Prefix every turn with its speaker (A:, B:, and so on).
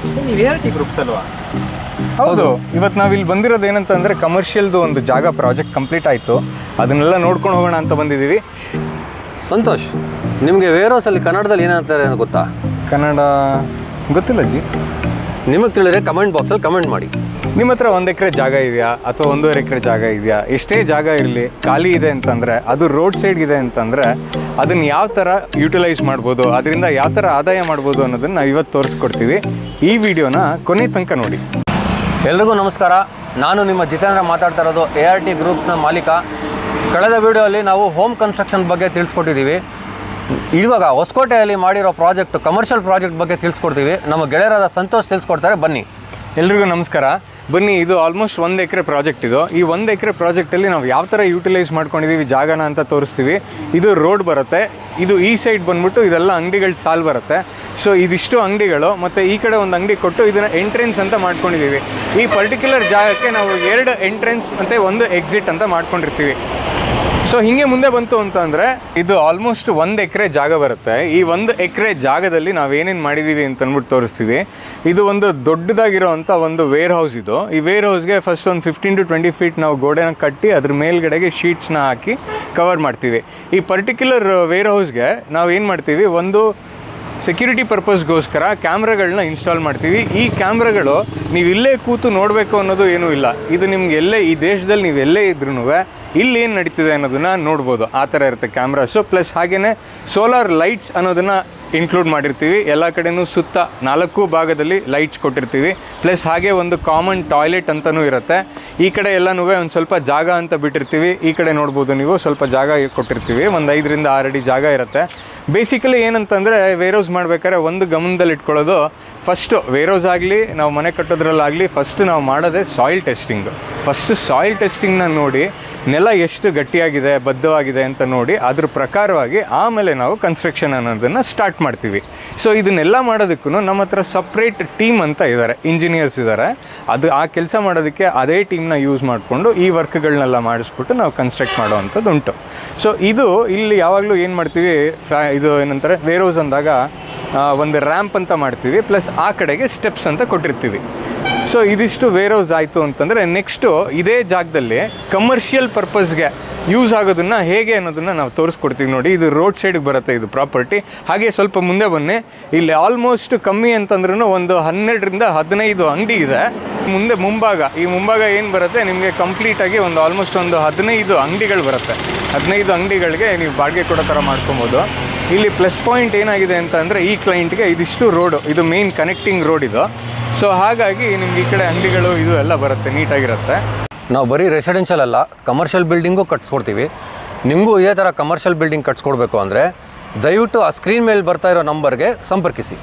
A: ನೀವು ART groups ಅಲ್ವಾ?
B: ಹೌದು. ಇವತ್ತು ನಾವು ಇಲ್ಲಿ ಬಂದಿರೋದು ಏನಂತಂದರೆ ಕಮರ್ಷಿಯಲ್ದು ಒಂದು ಜಾಗ ಪ್ರಾಜೆಕ್ಟ್ ಕಂಪ್ಲೀಟ್ ಆಯಿತು, ಅದನ್ನೆಲ್ಲ ನೋಡ್ಕೊಂಡು ಹೋಗೋಣ ಅಂತ ಬಂದಿದ್ದೀವಿ.
C: ಸಂತೋಷ್, ನಿಮಗೆ ವೇರ್ ಹೌಸಲ್ಲಿ ಕನ್ನಡದಲ್ಲಿ ಏನಂತಾರೆ ಅಂತ ಗೊತ್ತಾ?
B: ಕನ್ನಡ ಗೊತ್ತಿಲ್ಲ ಜಿ.
C: ನಿಮಗೆ ತಿಳಿದ್ರೆ ಕಮೆಂಟ್ ಬಾಕ್ಸಲ್ಲಿ ಕಮೆಂಟ್ ಮಾಡಿ.
B: ನಿಮ್ಮ ಹತ್ರ 1 ಎಕರೆ ಜಾಗ ಇದೆಯಾ ಅಥವಾ 1.5 ಎಕರೆ ಜಾಗ ಇದೆಯಾ? ಎಷ್ಟೇ ಜಾಗ ಇರಲಿ, ಖಾಲಿ ಇದೆ ಅಂತಂದರೆ, ಅದು ರೋಡ್ ಸೈಡ್ ಇದೆ ಅಂತಂದರೆ ಅದನ್ನು ಯಾವ ಥರ ಯುಟಿಲೈಸ್ ಮಾಡ್ಬೋದು, ಅದರಿಂದ ಯಾವ ಥರ ಆದಾಯ ಮಾಡ್ಬೋದು ಅನ್ನೋದನ್ನು ನಾವು ಇವತ್ತು ತೋರಿಸ್ಕೊಡ್ತೀವಿ. ಈ ವಿಡಿಯೋನ ಕೊನೆ ತನಕ ನೋಡಿ.
C: ಎಲ್ರಿಗೂ ನಮಸ್ಕಾರ. ನಾನು ನಿಮ್ಮ ಜಿತೇಂದ್ರ ಮಾತಾಡ್ತಾ ಇರೋದು, ART ಗ್ರೂಪ್ಸ್ನ ಮಾಲೀಕ. ಕಳೆದ ವಿಡಿಯೋಲ್ಲಿ ನಾವು ಹೋಮ್ ಕನ್ಸ್ಟ್ರಕ್ಷನ್ ಬಗ್ಗೆ ತಿಳಿಸ್ಕೊಟ್ಟಿದ್ದೀವಿ. ಇವಾಗ ಹೊಸಕೋಟೆಯಲ್ಲಿ ಮಾಡಿರೋ ಪ್ರಾಜೆಕ್ಟ್, ಕಮರ್ಷಿಯಲ್ ಪ್ರಾಜೆಕ್ಟ್ ಬಗ್ಗೆ ತಿಳಿಸ್ಕೊಡ್ತೀವಿ. ನಮ್ಮ ಗೆಳೆಯರಾದ ಸಂತೋಷ್ ತಿಳಿಸ್ಕೊಡ್ತಾರೆ, ಬನ್ನಿ.
B: ಎಲ್ರಿಗೂ ನಮಸ್ಕಾರ. ಬನ್ನಿ, ಇದು ಆಲ್ಮೋಸ್ಟ್ 1 ಎಕರೆ ಪ್ರಾಜೆಕ್ಟ್ ಇದು. ಈ 1 ಎಕರೆ ಪ್ರಾಜೆಕ್ಟಲ್ಲಿ ನಾವು ಯಾವ ಥರ ಯೂಟಿಲೈಸ್ ಮಾಡ್ಕೊಂಡಿದ್ದೀವಿ ಜಾಗನ ಅಂತ ತೋರಿಸ್ತೀವಿ. ಇದು ರೋಡ್ ಬರುತ್ತೆ, ಇದು ಈ ಸೈಡ್ ಬಂದ್ಬಿಟ್ಟು ಇದೆಲ್ಲ ಅಂಗಡಿಗಳ ಸಾಲು ಬರುತ್ತೆ. ಸೊ ಇದಿಷ್ಟು ಅಂಗಡಿಗಳು, ಮತ್ತು ಈ ಕಡೆ ಒಂದು ಅಂಗಡಿ ಕೊಟ್ಟು ಇದನ್ನು ಎಂಟ್ರೆನ್ಸ್ ಅಂತ ಮಾಡ್ಕೊಂಡಿದ್ದೀವಿ. ಈ ಪರ್ಟಿಕ್ಯುಲರ್ ಜಾಗಕ್ಕೆ ನಾವು 2 ಎಂಟ್ರೆನ್ಸ್ ಮತ್ತು 1 ಎಕ್ಸಿಟ್ ಅಂತ ಮಾಡ್ಕೊಂಡಿರ್ತೀವಿ. ಸೊ ಹೀಗೆ ಮುಂದೆ ಬಂತು ಅಂತಂದರೆ ಇದು ಆಲ್ಮೋಸ್ಟ್ 1 ಎಕರೆ ಜಾಗ ಬರುತ್ತೆ. ಈ 1 ಎಕರೆ ಜಾಗದಲ್ಲಿ ನಾವು ಏನೇನು ಮಾಡಿದ್ದೀವಿ ಅಂತ ಅಂದ್ಬಿಟ್ಟು ತೋರಿಸ್ತೀವಿ. ಇದು ಒಂದು ದೊಡ್ಡದಾಗಿರೋವಂಥ ಒಂದು ವೇರ್ ಹೌಸ್ ಇದು. ಈ ವೇರ್ ಹೌಸ್ಗೆ ಫಸ್ಟ್ ಒಂದು 15 to 20 ಫೀಟ್ ನಾವು ಗೋಡೆನ ಕಟ್ಟಿ ಅದ್ರ ಮೇಲ್ಗಡೆಗೆ ಶೀಟ್ಸ್ನ ಹಾಕಿ ಕವರ್ ಮಾಡ್ತೀವಿ. ಈ ಪರ್ಟಿಕ್ಯುಲರ್ ವೇರ್ ಹೌಸ್ಗೆ ನಾವು ಏನು ಮಾಡ್ತೀವಿ, ಒಂದು ಸೆಕ್ಯೂರಿಟಿ ಪರ್ಪಸ್ಗೋಸ್ಕರ ಕ್ಯಾಮ್ರಾಗಳನ್ನ ಇನ್ಸ್ಟಾಲ್ ಮಾಡ್ತೀವಿ. ಈ ಕ್ಯಾಮ್ರಾಗಳು ನೀವು ಇಲ್ಲೇ ಕೂತು ನೋಡಬೇಕು ಅನ್ನೋದು ಏನೂ ಇಲ್ಲ. ಇದು ನಿಮ್ಗೆ ಎಲ್ಲೇ ಈ ದೇಶದಲ್ಲಿ ನೀವು ಎಲ್ಲೇ ಇದ್ರೂ ಇಲ್ಲಿ ಏನು ನಡೀತಿದೆ ಅನ್ನೋದನ್ನು ನೋಡ್ಬೋದು. ಆ ಥರ ಇರುತ್ತೆ ಕ್ಯಾಮ್ರಾಸು. ಪ್ಲಸ್ ಹಾಗೆಯೇ ಸೋಲಾರ್ ಲೈಟ್ಸ್ ಅನ್ನೋದನ್ನು ಇನ್ಕ್ಲೂಡ್ ಮಾಡಿರ್ತೀವಿ. ಎಲ್ಲ ಕಡೆಯೂ ಸುತ್ತ 4 ಭಾಗದಲ್ಲಿ ಲೈಟ್ಸ್ ಕೊಟ್ಟಿರ್ತೀವಿ. ಪ್ಲಸ್ ಹಾಗೆ ಒಂದು ಕಾಮನ್ ಟಾಯ್ಲೆಟ್ ಅಂತಲೂ ಇರುತ್ತೆ. ಈ ಕಡೆ ಎಲ್ಲನೂ ಒಂದು ಸ್ವಲ್ಪ ಜಾಗ ಅಂತ ಬಿಟ್ಟಿರ್ತೀವಿ. ಈ ಕಡೆ ನೋಡ್ಬೋದು ನೀವು, ಸ್ವಲ್ಪ ಜಾಗ ಕೊಟ್ಟಿರ್ತೀವಿ. ಒಂದು 5 ರಿಂದ 6 ಅಡಿ ಜಾಗ ಇರುತ್ತೆ. ಬೇಸಿಕಲಿ ಏನಂತಂದರೆ ವೇರ್ ಹೌಸ್ ಮಾಡ್ಬೇಕಾದ್ರೆ ಒಂದು ಗಮನದಲ್ಲಿ ಇಟ್ಕೊಳ್ಳೋದು, ಫಸ್ಟು ವೇರ್ ಹೌಸ್ ಆಗಲಿ ನಾವು ಮನೆ ಕಟ್ಟೋದ್ರಲ್ಲಾಗಲಿ ಫಸ್ಟ್ ನಾವು ಮಾಡೋದೇ ಸಾಯಿಲ್ ಟೆಸ್ಟಿಂಗು. ಫಸ್ಟು ಸಾಯಿಲ್ ಟೆಸ್ಟಿಂಗ್ನ ನೋಡಿ ನೆಲ ಎಷ್ಟು ಗಟ್ಟಿಯಾಗಿದೆ, ಬದ್ಧವಾಗಿದೆ ಅಂತ ನೋಡಿ ಅದ್ರ ಪ್ರಕಾರವಾಗಿ ಆಮೇಲೆ ನಾವು ಕನ್ಸ್ಟ್ರಕ್ಷನ್ ಅನ್ನೋದನ್ನು ಸ್ಟಾರ್ಟ್ ಮಾಡ್ತೀವಿ. ಸೊ ಇದನ್ನೆಲ್ಲ ಮಾಡೋದಕ್ಕೂ ನಮ್ಮ ಹತ್ರ ಸಪ್ರೇಟ್ ಟೀಮ್ ಅಂತ ಇದ್ದಾರೆ, ಇಂಜಿನಿಯರ್ಸ್ ಇದ್ದಾರೆ. ಅದು ಆ ಕೆಲಸ ಮಾಡೋದಕ್ಕೆ ಅದೇ ಟೀಮ್ನ ಯೂಸ್ ಮಾಡಿಕೊಂಡು ಈ ವರ್ಕ್ಗಳನ್ನೆಲ್ಲ ಮಾಡಿಸ್ಬಿಟ್ಟು ನಾವು ಕನ್ಸ್ಟ್ರಕ್ಟ್ ಮಾಡೋವಂಥದ್ದು ಉಂಟು. ಸೊ ಇದು ಇಲ್ಲಿ ಯಾವಾಗಲೂ ಏನು ಮಾಡ್ತೀವಿ, ಇದು ಏನಂತಾರೆ ವೇರ್ ಹೌಸ್ ಅಂದಾಗ ಒಂದು ರ್ಯಾಂಪ್ ಅಂತ ಮಾಡ್ತೀವಿ, ಪ್ಲಸ್ ಆ ಕಡೆಗೆ ಸ್ಟೆಪ್ಸ್ ಅಂತ ಕೊಟ್ಟಿರ್ತೀವಿ. ಸೊ ಇದಿಷ್ಟು ವೇರ್ ಹೌಸ್ ಆಯಿತು ಅಂತಂದರೆ ನೆಕ್ಸ್ಟು ಇದೇ ಜಾಗದಲ್ಲಿ ಕಮರ್ಷಿಯಲ್ ಪರ್ಪಸ್ಗೆ ಯೂಸ್ ಆಗೋದನ್ನು ಹೇಗೆ ಅನ್ನೋದನ್ನು ನಾವು ತೋರಿಸ್ಕೊಡ್ತೀವಿ. ನೋಡಿ, ಇದು ರೋಡ್ ಸೈಡ್ಗೆ ಬರುತ್ತೆ ಇದು ಪ್ರಾಪರ್ಟಿ. ಹಾಗೆ ಸ್ವಲ್ಪ ಮುಂದೆ ಬನ್ನಿ, ಇಲ್ಲಿ ಆಲ್ಮೋಸ್ಟ್ ಕಮ್ಮಿ ಅಂತಂದ್ರೂ ಒಂದು 12 ರಿಂದ 15 ಅಂಗಡಿ ಇದೆ. ಮುಂದೆ ಈ ಮುಂಭಾಗ ಏನು ಬರುತ್ತೆ ನಿಮಗೆ ಕಂಪ್ಲೀಟಾಗಿ ಒಂದು ಆಲ್ಮೋಸ್ಟ್ ಒಂದು 15 ಅಂಗಡಿಗಳು ಬರುತ್ತೆ. 15 ಅಂಗಡಿಗಳಿಗೆ ನೀವು ಬಾಡಿಗೆ ಕೊಡೋ ಥರ ಮಾಡ್ಕೊಬೋದು. ಇಲ್ಲಿ ಪ್ಲಸ್ ಪಾಯಿಂಟ್ ಏನಾಗಿದೆ ಅಂತ ಅಂದರೆ ಈ ಕ್ಲೈಂಟ್ಗೆ ಇದಿಷ್ಟು ರೋಡು, ಇದು ಮೇನ್ ಕನೆಕ್ಟಿಂಗ್ ರೋಡ್ ಇದು. ಸೊ ಹಾಗಾಗಿ ನಿಮ್ಗೆ ಈ ಕಡೆ ಅಂಗಡಿಗಳು ಇದು ಎಲ್ಲ ಬರುತ್ತೆ, ನೀಟಾಗಿರುತ್ತೆ.
C: ನಾವು ಬರೀ ರೆಸಿಡೆನ್ಷಿಯಲ್ ಅಲ್ಲ, ಕಮರ್ಷಿಯಲ್ ಬಿಲ್ಡಿಂಗು ಕಟ್ಸ್ಕೊಡ್ತೀವಿ. ನಿಮಗೂ ಇದೇ ಥರ ಕಮರ್ಷಿಯಲ್ ಬಿಲ್ಡಿಂಗ್ ಕಟ್ಸ್ಕೊಡ್ಬೇಕು ಅಂದರೆ ದಯವಿಟ್ಟು ಆ ಸ್ಕ್ರೀನ್ ಮೇಲೆ ಬರ್ತಾ ಇರೋ ನಂಬರ್ಗೆ ಸಂಪರ್ಕಿಸಿ.